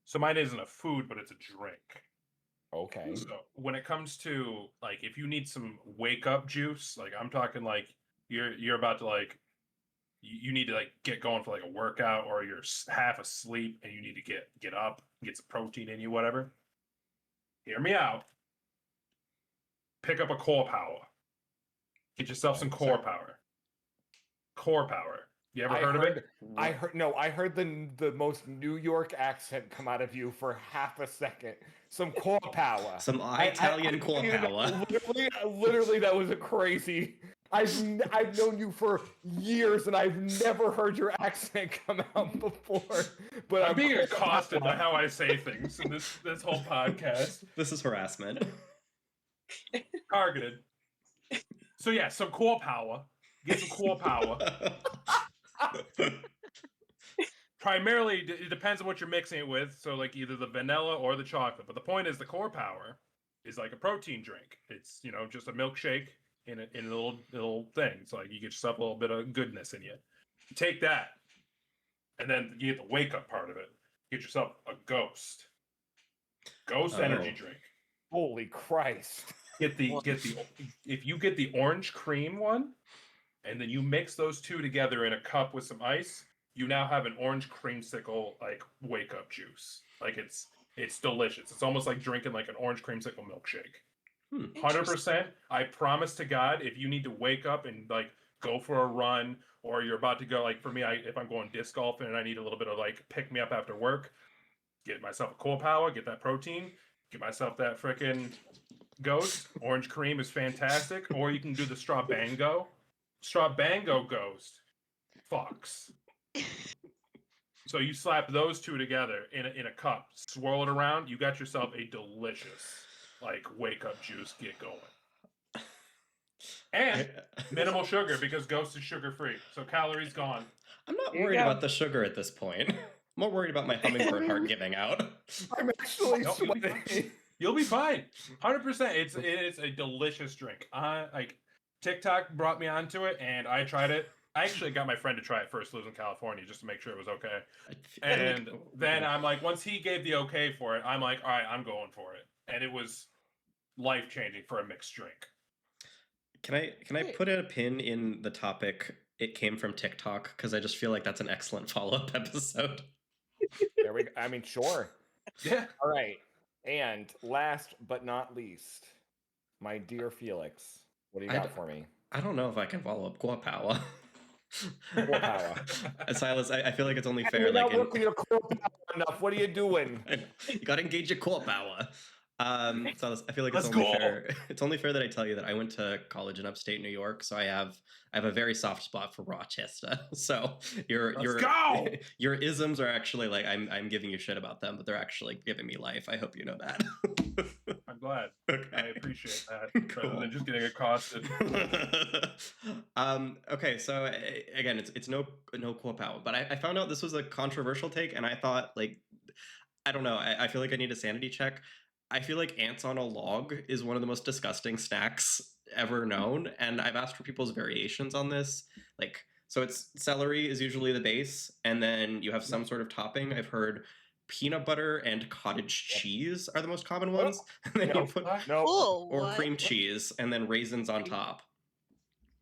So mine isn't a food, but it's a drink. Okay. So when it comes to like, if you need some wake up juice, like I'm talking like you're about to like, you need to like get going for like a workout, or you're half asleep and you need to get up, get some protein in you, whatever. Hear me out. Pick up a core power. Get yourself some core power. Core power. You ever heard of it? I heard the most New York accent come out of you for half a second. Some core power. Some Italian core power. Literally, that was a crazy. I've known you for years and I've never heard your accent come out before. But I'm being accosted by how I say things in this whole podcast. This is harassment. Targeted. So yeah, some core power. Get some core power. Primarily, it depends on what you're mixing it with. So like either the vanilla or the chocolate. But the point is, the core power is like a protein drink. It's just a milkshake in a little thing. So like you get yourself a little bit of goodness in you. Take that, and then you get the wake up part of it. Get yourself a Ghost energy drink. Holy Christ! If you get the orange cream one, and then you mix those two together in a cup with some ice, you now have an orange creamsicle like wake up juice. Like it's delicious. It's almost like drinking like an orange creamsicle milkshake. 100%. I promise to God, if you need to wake up and like go for a run, or you're about to go, like for me, if I'm going disc golfing and I need a little bit of like pick me up after work, get myself a core power, get that protein, get myself that frickin' Ghost. Orange cream is fantastic. Or you can do the Straw Bango Ghost. Fucks. So you slap those two together in a cup, swirl it around, you got yourself a delicious like wake up juice, get going. And minimal sugar, because Ghost is sugar free, so calories gone. I'm not worried about the sugar at this point. I'm more worried about my hummingbird heart giving out. I'm actually No, sweating. You'll be fine. 100%. It's a delicious drink. Like TikTok brought me onto it, and I tried it. I actually got my friend to try it first, lives in California, just to make sure it was okay. And then I'm like, once he gave the okay for it, I'm like, all right, I'm going for it. And it was life changing for a mixed drink. Can I put a pin in the topic? It came from TikTok, because I just feel like that's an excellent follow-up episode. There we go. I mean, sure. Yeah. All right. And last but not least, my dear Felix, what do you got for me? I don't know if I can follow up core power. Core power. Silas, I feel like it's only fair. You're not working your core power enough. What are you doing? You gotta engage your core power. Silas, I feel like Let's it's only go. fair. It's only fair that I tell you that I went to college in upstate New York, so I have a very soft spot for Rochester. So your isms are actually like I'm giving you shit about them, but they're actually giving me life. I hope you know that. I'm glad. Okay. I appreciate that. Cool. Rather than just getting accosted. Okay, so again, it's no core power, but I found out this was a controversial take, and I thought, like, I don't know, I feel like I need a sanity check. I feel like ants on a log is one of the most disgusting snacks ever known, and I've asked for people's variations on this. Like, so it's celery is usually the base, and then you have some sort of topping. I've heard peanut butter and cottage cheese are the most common ones, and then you put No. Cool. or What? cream cheese, and then raisins on top.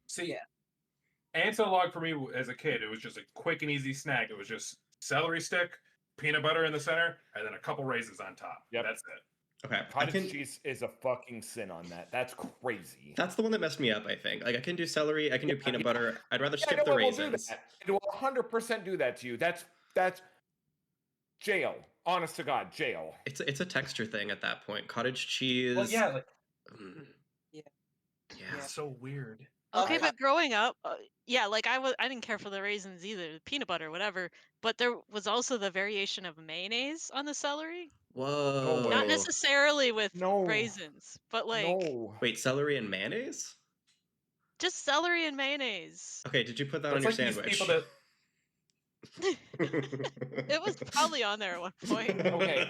See, Yeah. ants on a log for me as a kid, it was just a quick and easy snack. It was just celery stick, peanut butter in the center, and then a couple raisins on top. Yep. That's it. Okay, Cottage cheese is a fucking sin on that. That's crazy. That's the one that messed me up, I think. Like, I can do celery, I can do peanut butter. I'd rather skip no the one will do raisins. that. It will 100% do that to you. That's jail. Honest to God, jail. It's a texture thing at that point. Cottage cheese. Well, yeah, like mm, Yeah. yeah. it's so weird. Okay, Okay. but growing up, yeah, like I didn't care for the raisins either, the peanut butter, whatever. But there was also the variation of mayonnaise on the celery. Whoa. Not necessarily with No. raisins, but like No. Wait, celery and mayonnaise? just celery and mayonnaise. Okay, did you put that It's on your like these sandwich? people that It was probably on there at one point. Okay.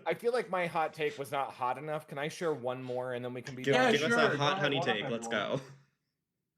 I feel like my hot take was not hot enough. Can I share one more and then we can be give done? give us sure, a go hot ahead, honey one up, take. Let's everyone. go.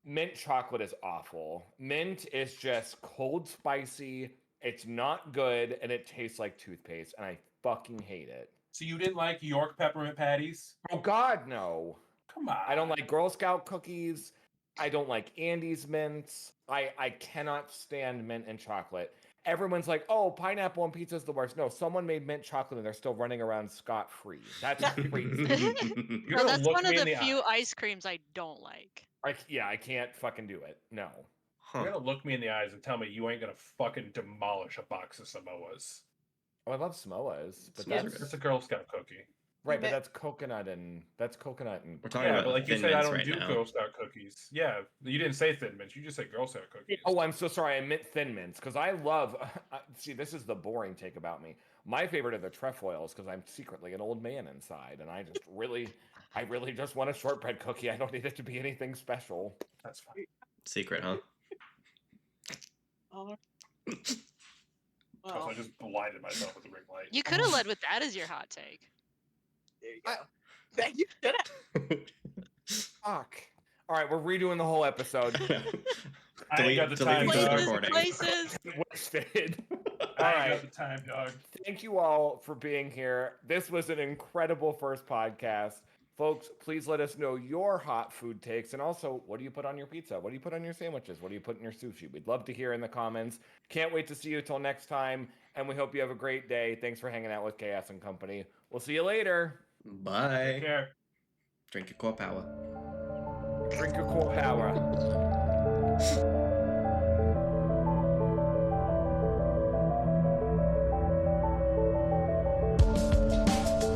Mint chocolate is awful. Mint is just cold spicy. It's not good and it tastes like toothpaste and I fucking hate it. So you didn't like York peppermint patties? Oh God, no. Come on. I don't like Girl Scout cookies. I don't like Andes mints. I cannot stand mint and chocolate. Everyone's like, oh, pineapple on pizza is the worst. No, someone made mint chocolate and they're still running around scot-free. That's crazy. You're No, gonna that's look one of me in the the few eye. ice creams I don't like. I can't fucking do it. No. Huh. You're gonna look me in the eyes and tell me you ain't gonna fucking demolish a box of Samoas. Oh, I love Samoas, but Samoas are that's good. That's a Girl Scout cookie. right. But bet- that's coconut and We're talking Yeah, about but like you Thin said, I Mints don't right do now. Girl Scout cookies. Yeah, you didn't say Thin Mints. You just said Girl Scout cookies. Oh, I'm so sorry. I meant Thin Mints because I love. See, this is the boring take about me. My favorite are the trefoils because I'm secretly an old man inside, and I really just want a shortbread cookie. I don't need it to be anything special. That's fine. Secret, huh? Oh, Also, well, I just blinded myself with the ring light. You could have led with that as your hot take. there you go. Thank you. Should have. Fuck. All right, we're redoing the whole episode. I ain't got the time, delete the dog. recording. Places. Wasted. All I ain't right. got the time, dog. Thank you all for being here. This was an incredible first podcast. Folks, please let us know your hot food takes. And also, what do you put on your pizza? What do you put on your sandwiches? What do you put in your sushi? We'd love to hear in the comments. Can't wait to see you till next time. And we hope you have a great day. Thanks for hanging out with Chaos and Company. We'll see you later. Take Bye. care. Drink your core power. Drink your core power.